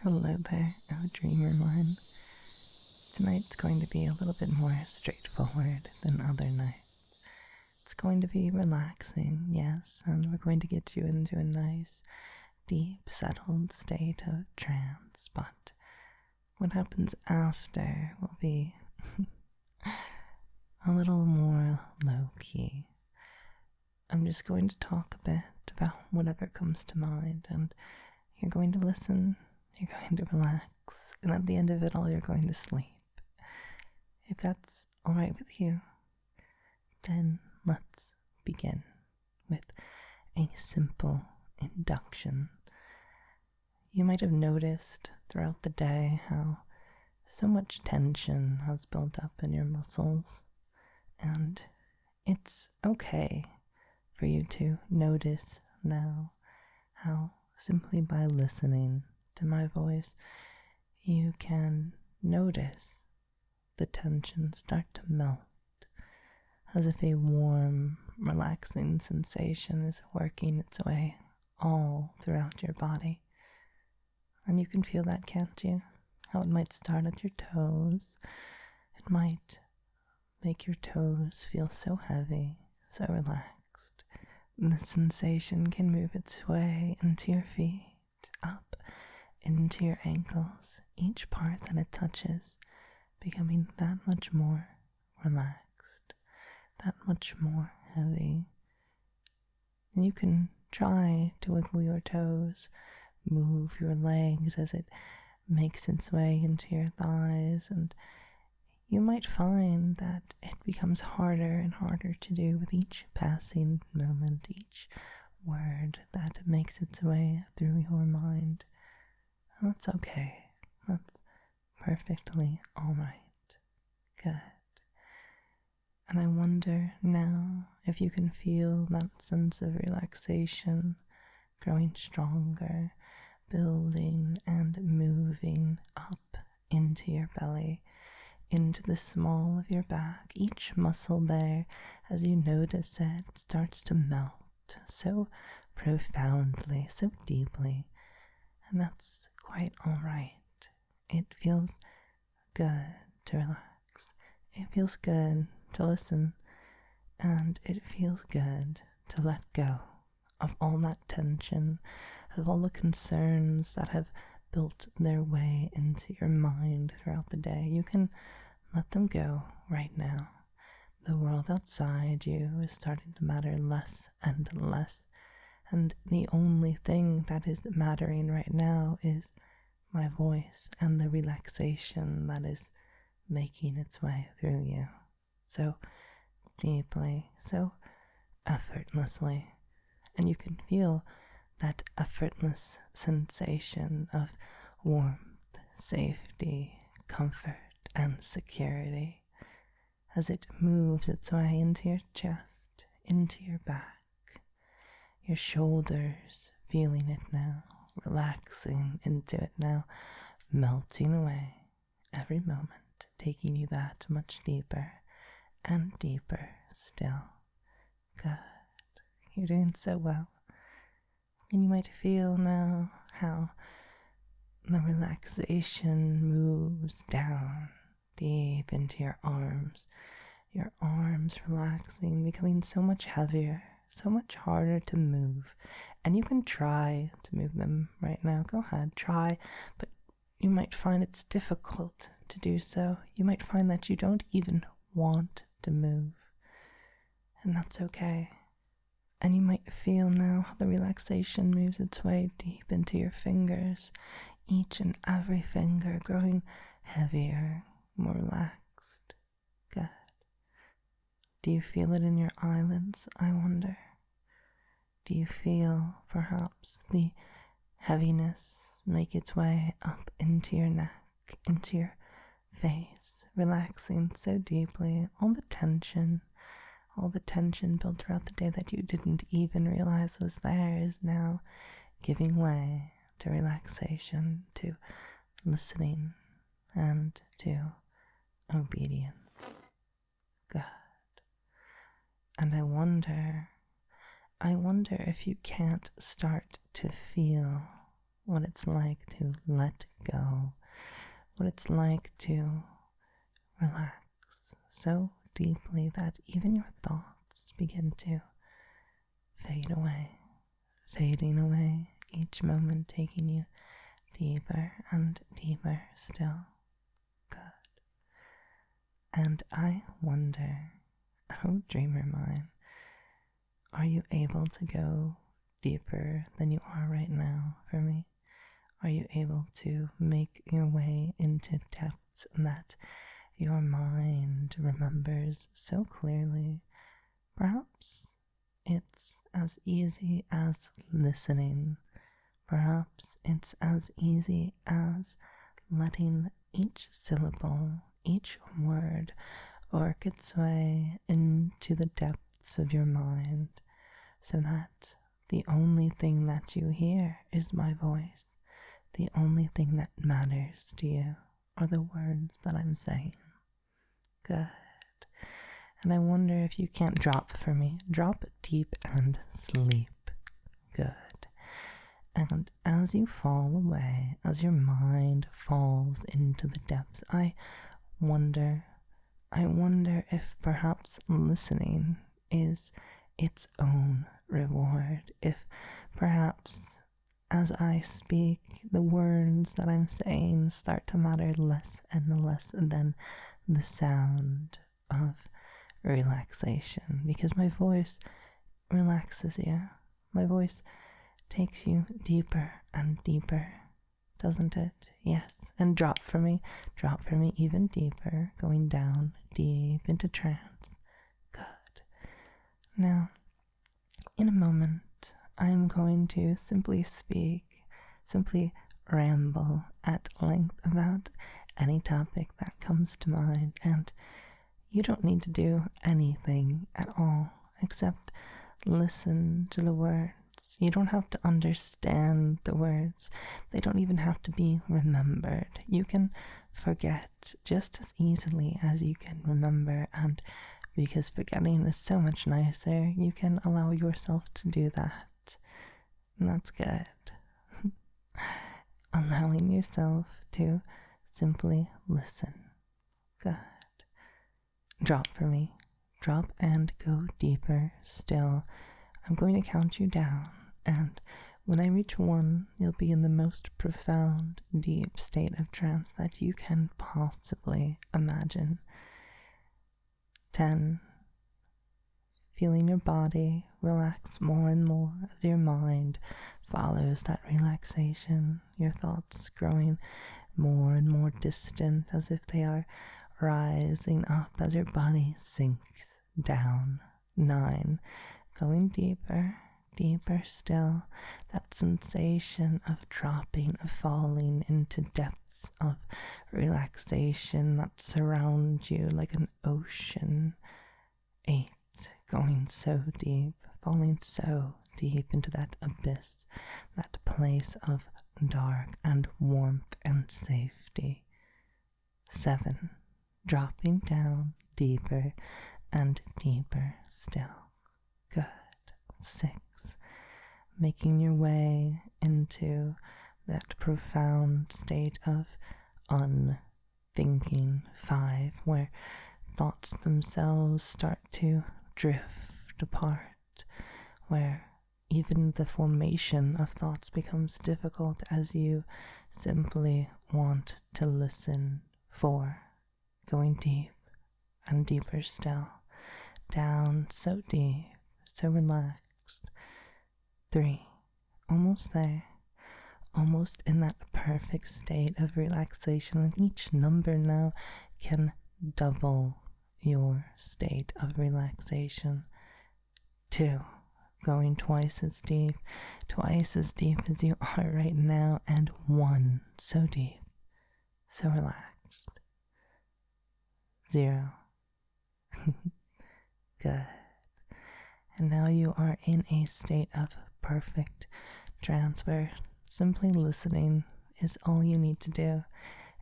Hello there, oh dreamer one. Tonight's going to be a little bit more straightforward than other nights. It's going to be relaxing, yes, and we're going to get you into a nice, deep, settled state of trance, but what happens after will be a little more low-key. I'm just going to talk a bit about whatever comes to mind, and you're going to listen, you're going to relax, and at the end of it all, you're going to sleep. If that's alright with you, then let's begin with a simple induction. You might have noticed throughout the day how so much tension has built up in your muscles, and it's okay for you to notice now how simply by listening to my voice you can notice the tension start to melt, as if a warm, relaxing sensation is working its way all throughout your body. And you can feel that, can't you? How it might start at your toes. It might make your toes feel so heavy, so relaxed. The sensation can move its way into your feet, up into your ankles, each part that it touches becoming that much more relaxed, that much more heavy. And you can try to wiggle your toes, move your legs as it makes its way into your thighs, and you might find that it becomes harder and harder to do with each passing moment, each word that makes its way through your mind. And that's okay. That's perfectly alright. Good. And I wonder now if you can feel that sense of relaxation growing stronger, building and moving up into your belly, into the small of your back. Each muscle there, as you notice it, starts to melt so profoundly, so deeply. And that's quite alright. It feels good to relax. It feels good to listen. And it feels good to let go of all that tension, of all the concerns that have built their way into your mind throughout the day. You can let them go right now. The world outside you is starting to matter less and less. And the only thing that is mattering right now is my voice and the relaxation that is making its way through you. So deeply, so effortlessly. And you can feel that effortless sensation of warmth, safety, comfort, and security as it moves its way into your chest, into your back, your shoulders, feeling it now, relaxing into it now, melting away every moment, taking you that much deeper and deeper still. Good. You're doing so well. And you might feel now how the relaxation moves down deep into your arms relaxing, becoming so much heavier, so much harder to move. And you can try to move them right now. Go ahead, try, but you might find it's difficult to do so. You might find that you don't even want to move. And that's okay. And you might feel now how the relaxation moves its way deep into your fingers, each and every finger growing heavier, more relaxed. Good. Do you feel it in your eyelids, I wonder? Do you feel perhaps the heaviness make its way up into your neck, into your face, relaxing so deeply, all the tension built throughout the day that you didn't even realize was there is now giving way to relaxation, to listening, and to obedience. Good. And I wonder if you can't start to feel what it's like to let go, what it's like to relax so deeply that even your thoughts begin to fade away, fading away, each moment taking you deeper and deeper still. Good. And I wonder, oh dreamer mine, are you able to go deeper than you are right now for me? Are you able to make your way into depths that your mind remembers so clearly? Perhaps it's as easy as listening. Perhaps it's as easy as letting each syllable, each word work its way into the depths of your mind so that the only thing that you hear is my voice. The only thing that matters to you are the words that I'm saying. Good. And I wonder if you can't drop for me. Drop deep and sleep. Good. And as you fall away, as your mind falls into the depths, I wonder if perhaps listening is its own reward. If perhaps as I speak, the words that I'm saying start to matter less and less than the sound of relaxation, because my voice relaxes you. My voice takes you deeper and deeper, doesn't it? Yes. And drop for me even deeper, going down deep into trance. Good. Now, in a moment, I'm going to simply ramble at length about any topic that comes to mind, and you don't need to do anything at all except listen to the words. You don't have to understand the words. They don't even have to be remembered. You can forget just as easily as you can remember, and because forgetting is so much nicer, you can allow yourself to do that. And that's good. Allowing yourself to simply listen. Good. Drop for me. Drop and go deeper still. I'm going to count you down, and when I reach 1, you'll be in the most profound, deep state of trance that you can possibly imagine. 10. Feeling your body relax more and more as your mind follows that relaxation, your thoughts growing more and more distant as if they are rising up as your body sinks down. 9. Going deeper, deeper still, that sensation of dropping, of falling into depths of relaxation that surround you like an ocean. 8. Going so deep, falling so deep into that abyss, that place of dark and warmth and safety. 7. Dropping down deeper and deeper still. Good. 6. Making your way into that profound state of unthinking. 5. Where thoughts themselves start to drift apart. Where even the formation of thoughts becomes difficult as you simply want to listen. 4. Going deep and deeper still. Down so deep, so relaxed. 3. Almost there. Almost in that perfect state of relaxation, and each number now can double your state of relaxation. 2. Going twice as deep as you are right now, and 1. So deep, so relaxed. 0. Good. And now you are in a state of perfect trance where simply listening is all you need to do.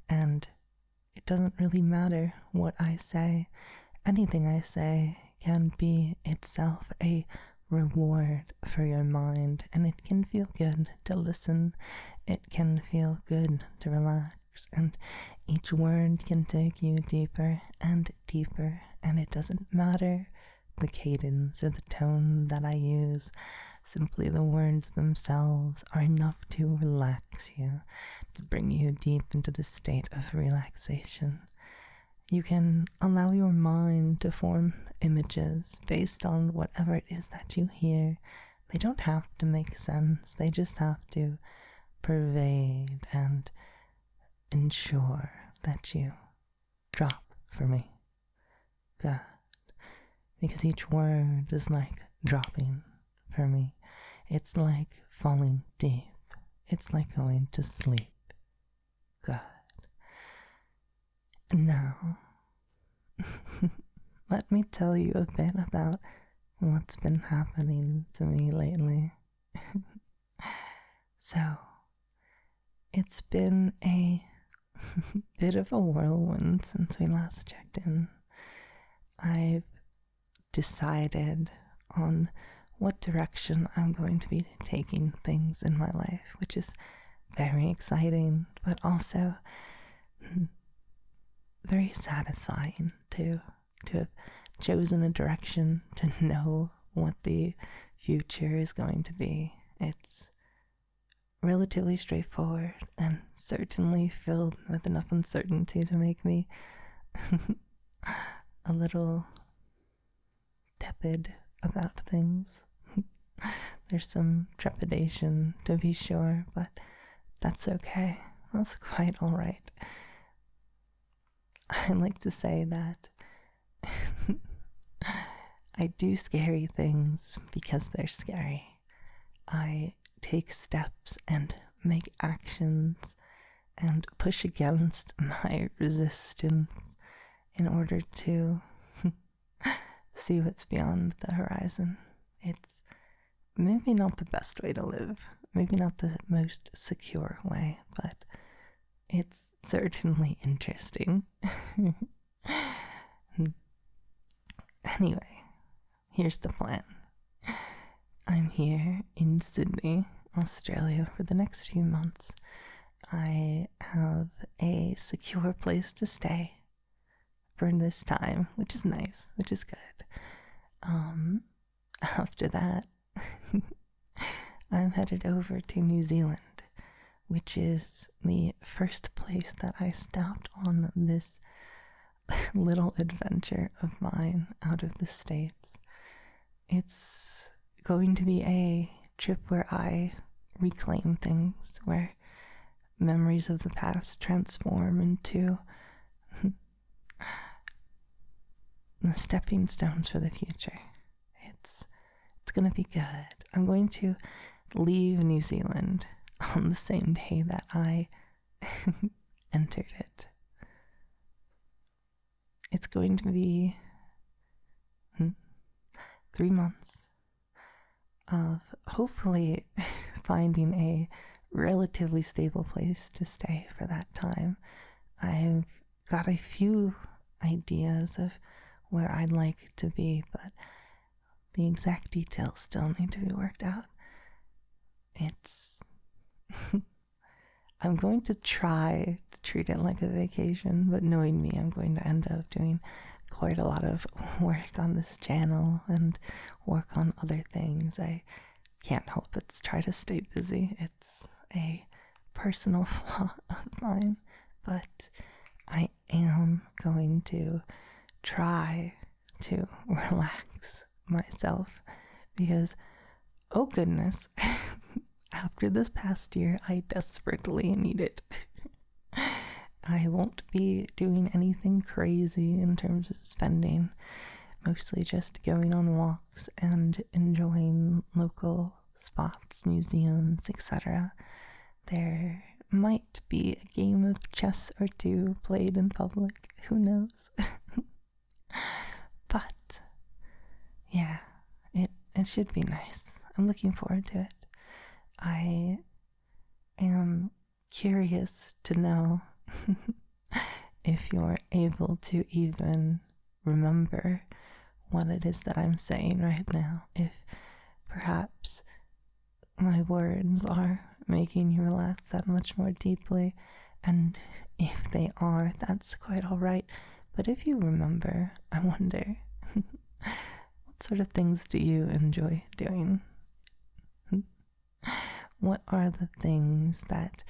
And it doesn't really matter what I say. Anything I say can be itself a reward for your mind, and it can feel good to listen. It can feel good to relax, and each word can take you deeper and deeper, and it doesn't matter the cadence or the tone that I use. Simply the words themselves are enough to relax you, to bring you deep into the state of relaxation. You can allow your mind to form images based on whatever it is that you hear. They don't have to make sense, they just have to pervade and ensure that you drop for me. Good. Because each word is like dropping for me. It's like falling deep. It's like going to sleep. Good. Now, let me tell you a bit about what's been happening to me lately. So, it's been a bit of a whirlwind since we last checked in. I've decided on what direction I'm going to be taking things in my life, which is very exciting, but also very satisfying to have chosen a direction, to know what the future is going to be. It's relatively straightforward and certainly filled with enough uncertainty to make me a little tepid about things. There's some trepidation, to be sure, but that's okay. That's quite alright. I like to say that I do scary things because they're scary. I take steps and make actions and push against my resistance in order to see what's beyond the horizon. It's maybe not the best way to live, maybe not the most secure way, but it's certainly interesting. Anyway, here's the plan. I'm here in Sydney, Australia for the next few months. I have a secure place to stay for this time, which is nice, which is good. After that, I'm headed over to New Zealand, which is the first place that I stopped on this little adventure of mine out of the States. It's going to be a trip where I reclaim things, where memories of the past transform into the stepping stones for the future. It's gonna be good. I'm going to leave New Zealand on the same day that I entered it. It's going to be 3 months of hopefully finding a relatively stable place to stay for that time. I've got a few ideas of where I'd like to be, but the exact details still need to be worked out. I'm going to try to treat it like a vacation, but knowing me, I'm going to end up doing quite a lot of work on this channel and work on other things. I can't help but try to stay busy. It's a personal flaw of mine, but I am going to try to relax myself because, oh goodness, after this past year, I desperately need it. I won't be doing anything crazy in terms of spending, mostly just going on walks and enjoying local spots, museums, etc. There might be a game of chess or two played in public, who knows? But yeah, it should be nice. I'm looking forward to it. I am curious to know if you're able to even remember what it is that I'm saying right now. If perhaps my words are making you relax that much more deeply, and if they are, that's quite all right. But if you remember, I wonder, what sort of things do you enjoy doing? What are the things that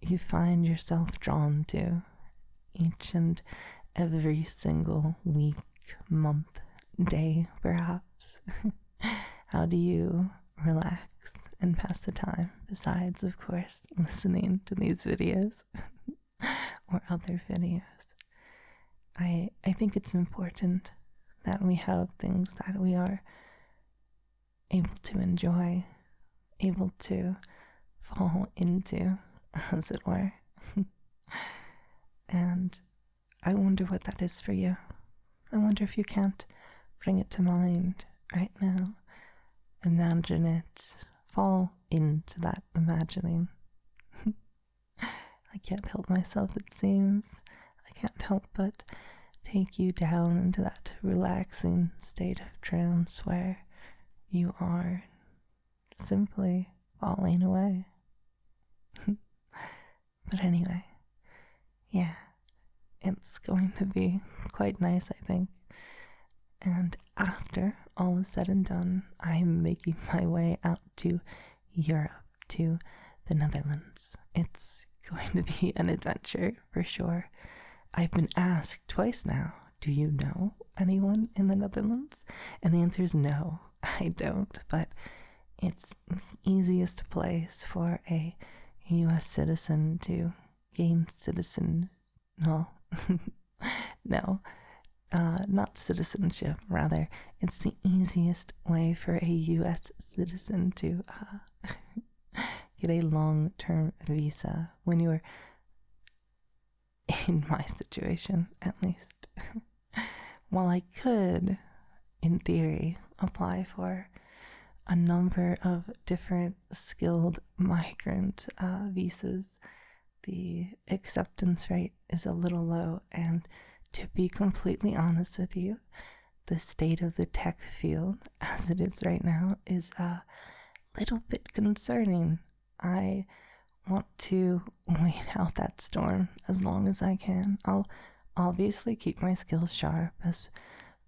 you find yourself drawn to each and every single week, month, day, perhaps? How do you relax and pass the time, besides, of course, listening to these videos or other videos? I think it's important that we have things that we are able to enjoy, able to fall into, as it were. And I wonder what that is for you. I wonder if you can't bring it to mind right now. Imagine it. Fall into that imagining. I can't help myself, it seems. I can't help but take you down into that relaxing state of trance where you are simply falling away. But anyway, yeah, it's going to be quite nice, I think. And after all is said and done, I'm making my way out to Europe, to the Netherlands. It's going to be an adventure for sure. I've been asked twice now, do you know anyone in the Netherlands? And the answer is no, I don't, but it's the easiest place for a US citizen to gain not citizenship, rather. It's the easiest way for a US citizen to get a long-term visa when you're in my situation, at least. While I could, in theory, apply for a number of different skilled migrant visas, the acceptance rate is a little low, and to be completely honest with you, the state of the tech field as it is right now is a little bit concerning. I want to wait out that storm as long as I can. I'll obviously keep my skills sharp as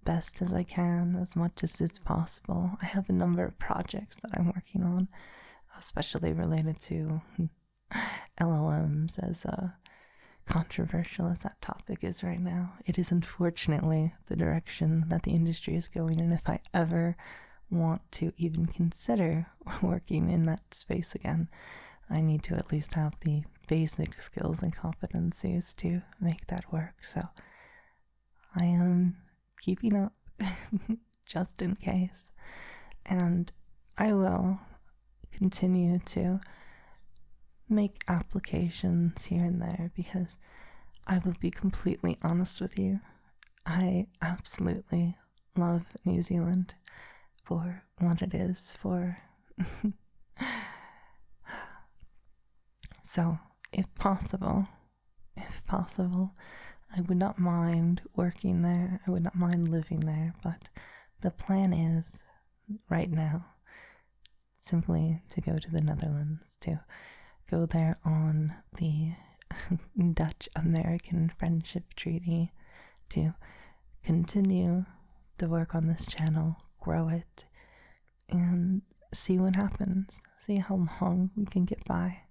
best as I can, as much as it's possible. I have a number of projects that I'm working on, especially related to LLMs, as controversial as that topic is right now. It is unfortunately the direction that the industry is going, and if I ever want to even consider working in that space again, I need to at least have the basic skills and competencies to make that work. So I am keeping up just in case, and I will continue to make applications here and there, because I will be completely honest with you, I absolutely love New Zealand for what it is for. So if possible, I would not mind working there, I would not mind living there, but the plan is right now simply to go to the Netherlands, to go there on the Dutch-American Friendship Treaty, to continue the work on this channel, grow it, and see what happens, see how long we can get by.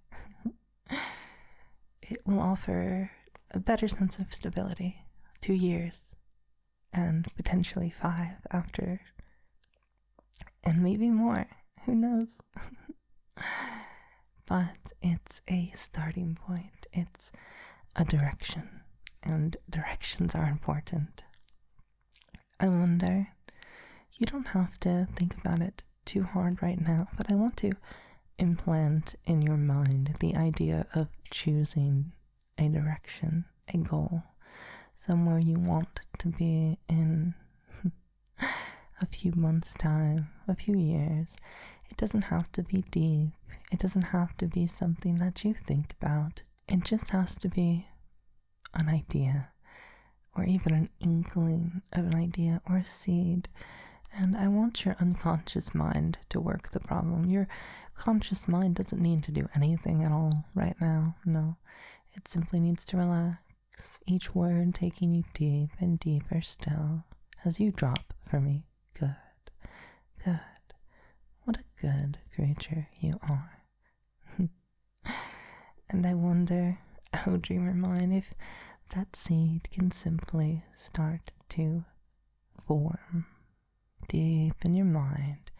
It will offer a better sense of stability, 2 years, and potentially 5 after, and maybe more, who knows? But it's a starting point, it's a direction, and directions are important. I wonder, you don't have to think about it too hard right now, but I want to implant in your mind the idea of choosing a direction, a goal, somewhere you want to be in a few months' time, a few years. It doesn't have to be deep. It doesn't have to be something that you think about. It just has to be an idea, or even an inkling of an idea, or a seed And I want your unconscious mind to work the problem. Your conscious mind doesn't need to do anything at all right now. No, it simply needs to relax, each word taking you deep and deeper still as you drop for me. Good, good. What a good creature you are. And I wonder, oh dreamer mine, if that seed can simply start to form deep in your mind,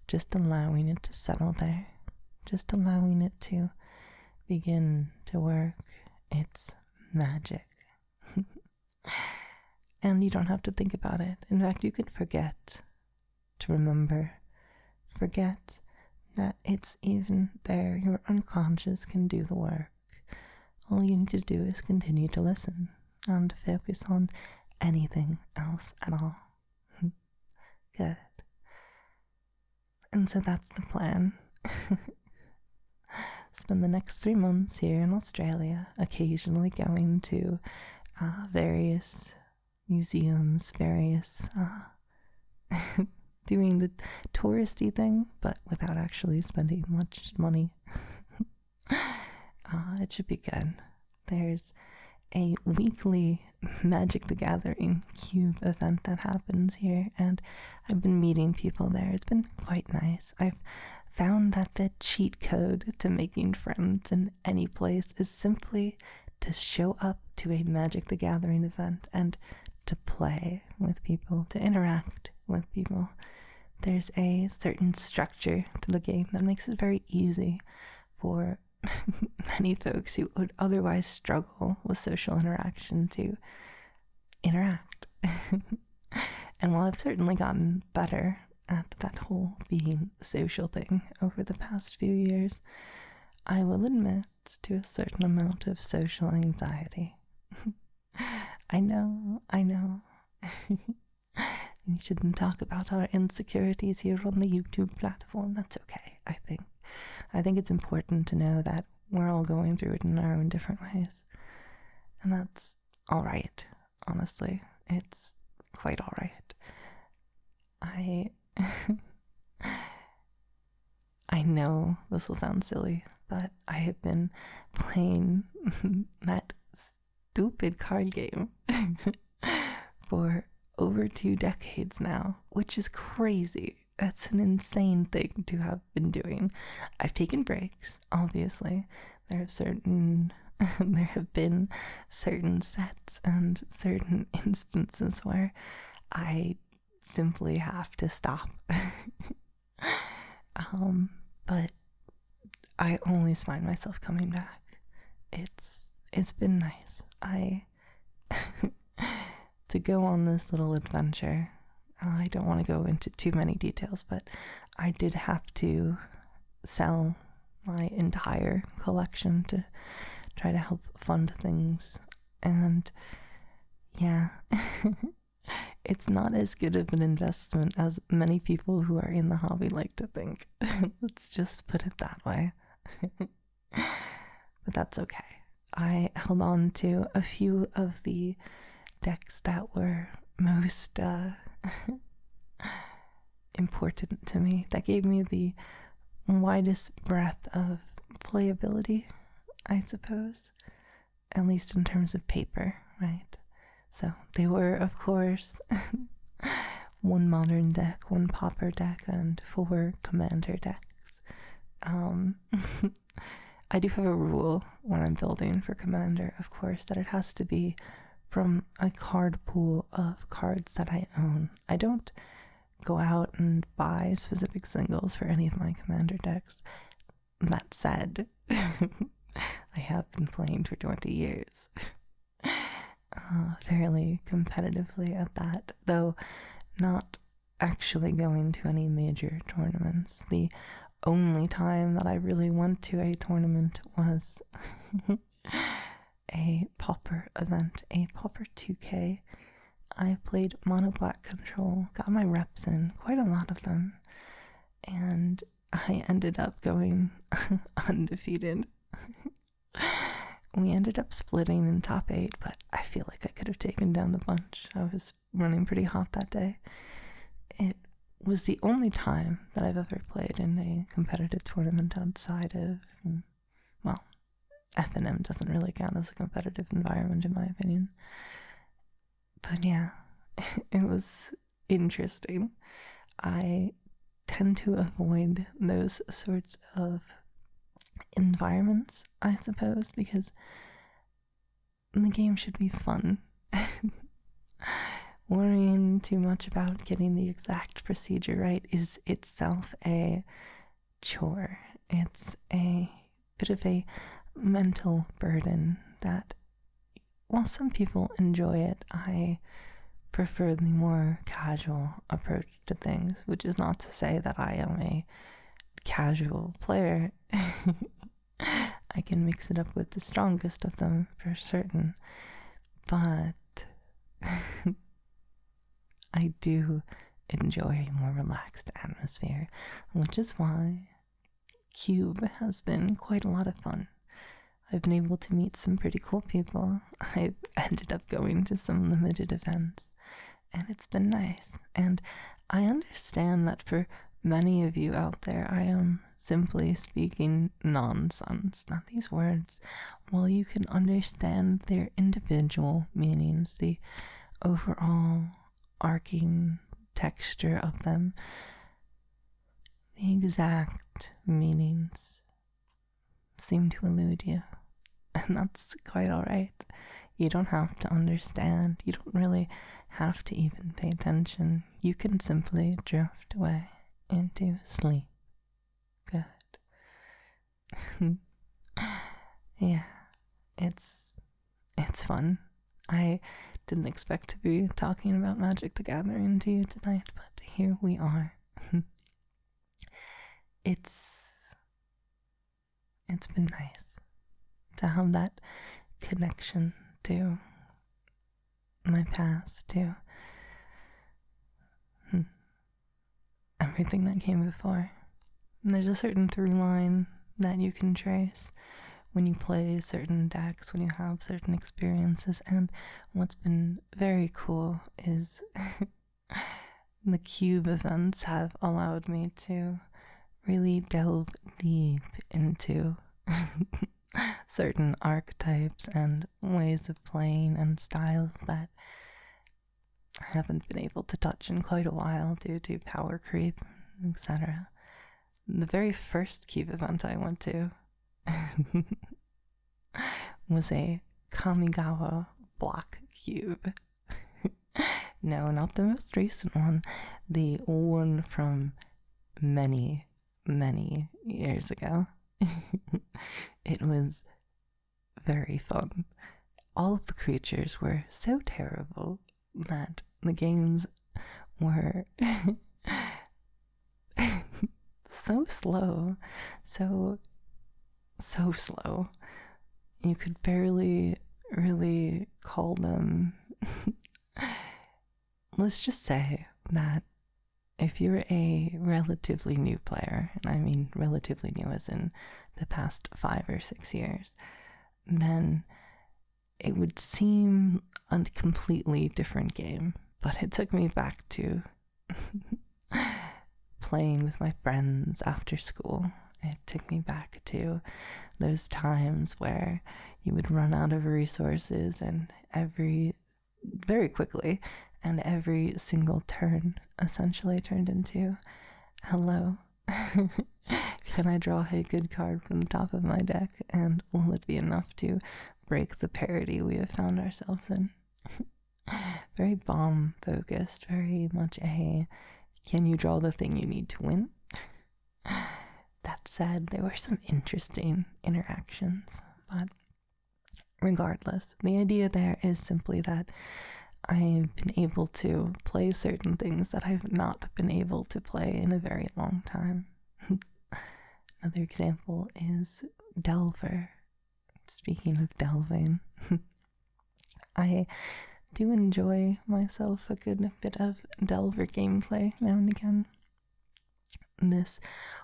just allowing it to settle there, just allowing it to begin to work its magic. And you don't have to think about it. In fact, you can forget to remember. Forget that it's even there. Your unconscious can do the work. All you need to do is continue to listen and focus on anything else at all. Good. And so that's the plan. Spend the next 3 months here in Australia, occasionally going to various museums, various doing the touristy thing, but without actually spending much money. It should be good. There's a weekly Magic the Gathering cube event that happens here, and I've been meeting people there. It's been quite nice. I've found that the cheat code to making friends in any place is simply to show up to a Magic the Gathering event and to play with people, to interact with people. There's a certain structure to the game that makes it very easy for many folks who would otherwise struggle with social interaction to interact. And while I've certainly gotten better at that whole being social thing over the past few years, I will admit to a certain amount of social anxiety. I know. We shouldn't talk about our insecurities here on the YouTube platform. That's okay, I think. I think it's important to know that we're all going through it in our own different ways. And that's all right, honestly. It's quite all right. I know this will sound silly, but I have been playing that stupid card game for over 2 decades now, which is crazy. That's an insane thing to have been doing. I've taken breaks, obviously. There have been certain sets and certain instances where I simply have to stop. But I always find myself coming back. It's been nice. To go on this little adventure, I don't want to go into too many details, but I did have to sell my entire collection to try to help fund things. And yeah, it's not as good of an investment as many people who are in the hobby like to think. Let's just put it that way. But that's okay. I held on to a few of the decks that were most important to me, that gave me the widest breadth of playability, I suppose, at least in terms of paper, right? So they were, of course, 1 modern deck, 1 pauper deck, and 4 commander decks. I do have a rule when I'm building for commander, of course, that it has to be from a card pool of cards that I own. I don't go out and buy specific singles for any of my commander decks. That said, I have been playing for 20 years. Fairly competitively at that, though not actually going to any major tournaments. The only time that I really went to a tournament was a pauper event, a pauper 2K. I played mono black control, got my reps in, quite a lot of them, and I ended up going undefeated. We ended up splitting in top 8, but I feel like I could have taken down the bunch. I was running pretty hot that day. It was the only time that I've ever played in a competitive tournament outside of, well, F&M doesn't really count as a competitive environment in my opinion. But yeah, it was interesting. I tend to avoid those sorts of environments, I suppose, because the game should be fun. Worrying too much about getting the exact procedure right is itself a chore. It's a bit of a mental burden that, while some people enjoy it, I prefer the more casual approach to things, which is not to say that I am a casual player. I can mix it up with the strongest of them for certain, but I do enjoy a more relaxed atmosphere, which is why Cube has been quite a lot of fun. I've been able to meet some pretty cool people. I've ended up going to some limited events, and it's been nice. And I understand that for many of you out there, I am simply speaking nonsense. Now, these words, while you can understand their individual meanings, the overall arcing texture of them, the exact meanings seem to elude you. And that's quite alright. You don't have to understand. You don't really have to even pay attention. You can simply drift away into sleep. Good. Yeah, it's fun. I didn't expect to be talking about Magic the Gathering to you tonight, but here we are. It's been nice to have that connection to my past, to everything that came before. And there's a certain through line that you can trace when you play certain decks, when you have certain experiences. And what's been very cool is the Cube events have allowed me to really delve deep into certain archetypes and ways of playing and styles that I haven't been able to touch in quite a while due to power creep, etc. The very first Cube event I went to was a Kamigawa block cube. No, not the most recent one. The one from many years ago. It was very fun. All of the creatures were so terrible that the games were so slow, so slow. You could barely really call them. Let's just say that if you're a relatively new player, and I mean relatively new as in the past 5 or 6 years, then it would seem a completely different game. But it took me back to playing with my friends after school. It took me back to those times where you would run out of resources and very quickly, and every single turn essentially turned into, hello, can I draw a good card from the top of my deck, and will it be enough to break the parity we have found ourselves in? Very bomb focused, very much a, can you draw the thing you need to win? That said, there were some interesting interactions, but regardless, the idea there is simply that I've been able to play certain things that I've not been able to play in a very long time. Another example is Delver. Speaking of delving, I do enjoy myself a good bit of Delver gameplay now and again. This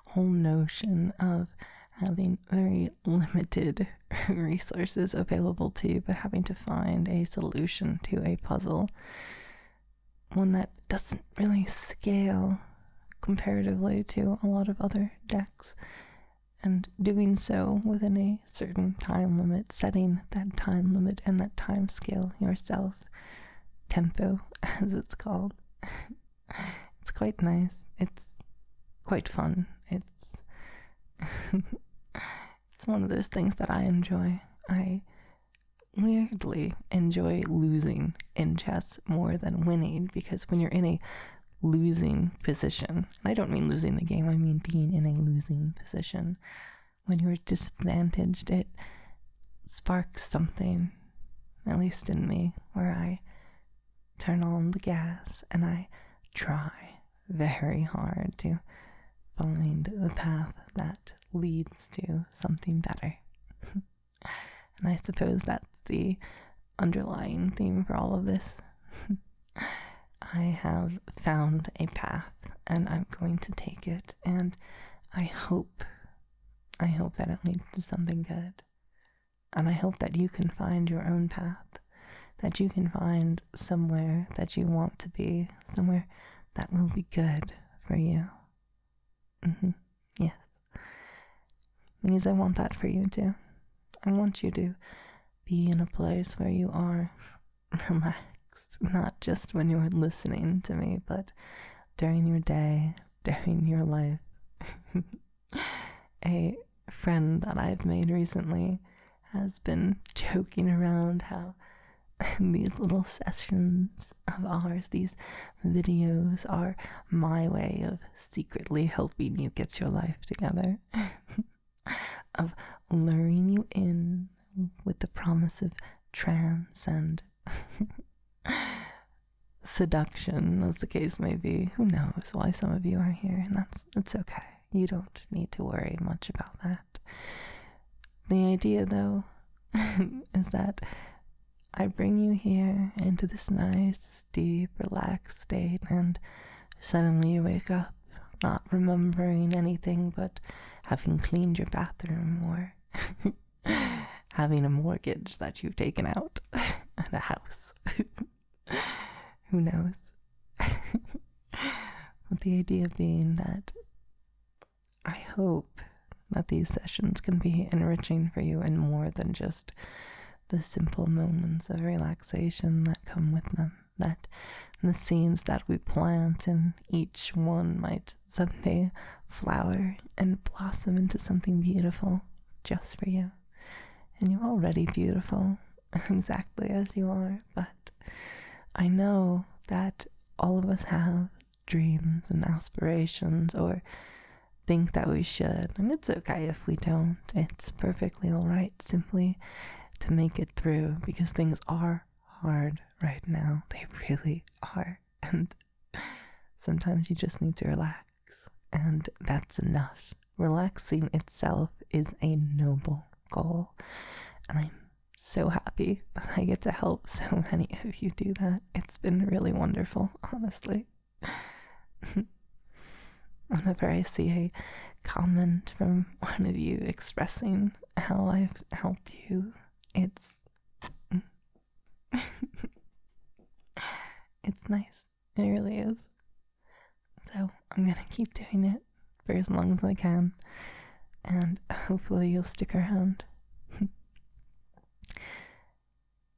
whole notion of having very limited resources available to you, but having to find a solution to a puzzle, one that doesn't really scale comparatively to a lot of other decks, and doing so within a certain time limit, setting that time limit and that time scale yourself, tempo as it's called. It's quite nice. It's quite fun. It's it's one of those things that I enjoy. I weirdly enjoy losing in chess more than winning, because when you're in a losing position, and I don't mean losing the game, I mean being in a losing position, when you're disadvantaged, it sparks something, at least in me, where I turn on the gas and I try very hard to find the path that leads to something better. And I suppose that's the underlying theme for all of this. I have found a path and I'm going to take it, and I hope that it leads to something good. And I hope that you can find your own path, that you can find somewhere that you want to be, somewhere that will be good for you. Yes. Because I want that for you too. I want you to be in a place where you are relaxed, not just when you're listening to me, but during your day, during your life. A friend that I've made recently has been joking around how these little sessions of ours, these videos, are my way of secretly helping you get your life together, of luring you in with the promise of trance and seduction, as the case may be. Who knows why some of you are here, and that's okay. You don't need to worry much about that. The idea, though, is that I bring you here into this nice, deep, relaxed state, and suddenly you wake up not remembering anything but having cleaned your bathroom, or having a mortgage that you've taken out, and a house. Who knows? But the idea being that I hope that these sessions can be enriching for you in more than just the simple moments of relaxation that come with them, that the seeds that we plant in each one might someday flower and blossom into something beautiful just for you. And you're already beautiful, exactly as you are, but I know that all of us have dreams and aspirations, or think that we should, and it's okay if we don't. It's perfectly alright simply to make it through, because things are hard right now. They really are, and sometimes you just need to relax, and that's enough. Relaxing itself is a noble goal, and I'm so happy that I get to help so many of you do that. It's been really wonderful, honestly. Whenever I see a comment from one of you expressing how I've helped you, it's it's nice. It really is. So I'm gonna keep doing it for as long as I can, and hopefully you'll stick around.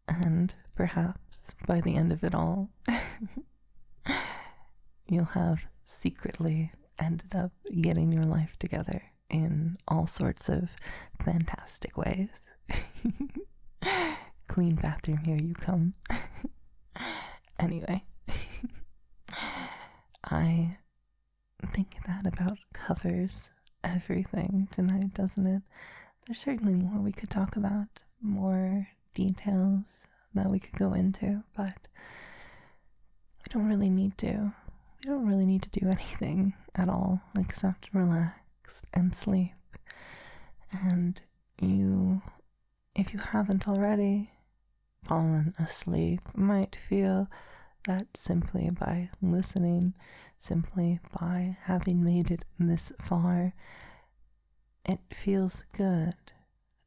And perhaps by the end of it all, you'll have secretly ended up getting your life together in all sorts of fantastic ways. Clean bathroom, here you come. Anyway, I think that about covers everything tonight, doesn't it? There's certainly more we could talk about, more details that we could go into, but we don't really need to. We don't really need to do anything at all except relax and sleep. And if you haven't already fallen asleep, might feel that simply by listening, simply by having made it this far, it feels good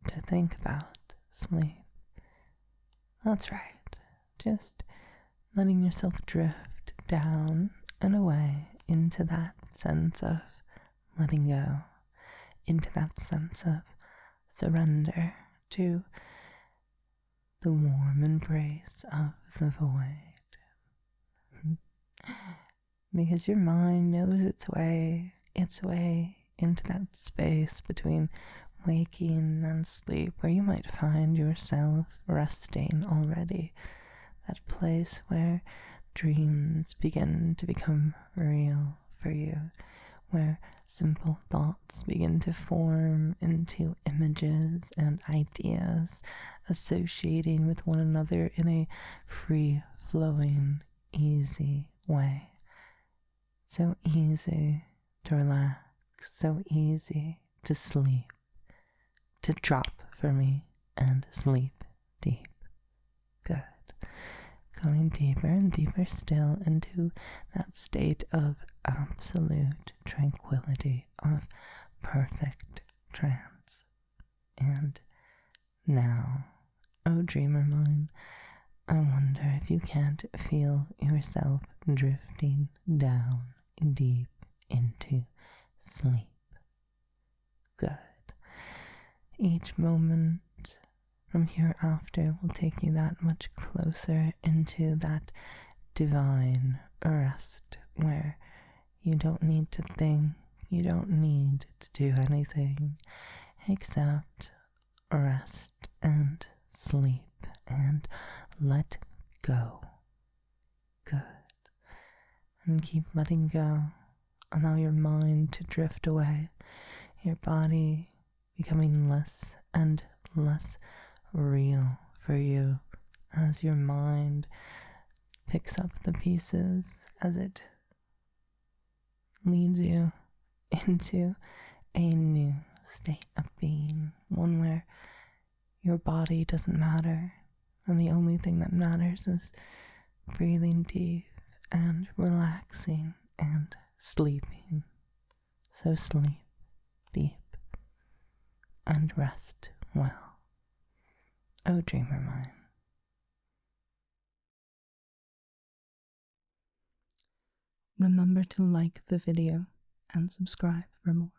to think about sleep. That's right. Just letting yourself drift down and away into that that sense of letting go, into that sense of surrender to the warm embrace of the void. Because your mind knows its way into that space between waking and sleep where you might find yourself resting already. That place where dreams begin to become real for you, where simple thoughts begin to form into images and ideas associating with one another in a free-flowing, easy way. So easy to relax, so easy to sleep, to drop for me and sleep deep. Good. Going deeper and deeper still into that state of absolute tranquility, of perfect trance. And now, oh dreamer mine, I wonder if you can't feel yourself drifting down deep into sleep. Good. Each moment from hereafter will take you that much closer into that divine rest where you don't need to think, you don't need to do anything except rest and sleep and let go. Good. And keep letting go. Allow your mind to drift away, your body becoming less and less real for you as your mind picks up the pieces, as it leads you into a new state of being, one where your body doesn't matter and the only thing that matters is breathing deep and relaxing and sleeping. So sleep deep and rest well. Oh, dreamer mine. Remember to like the video and subscribe for more.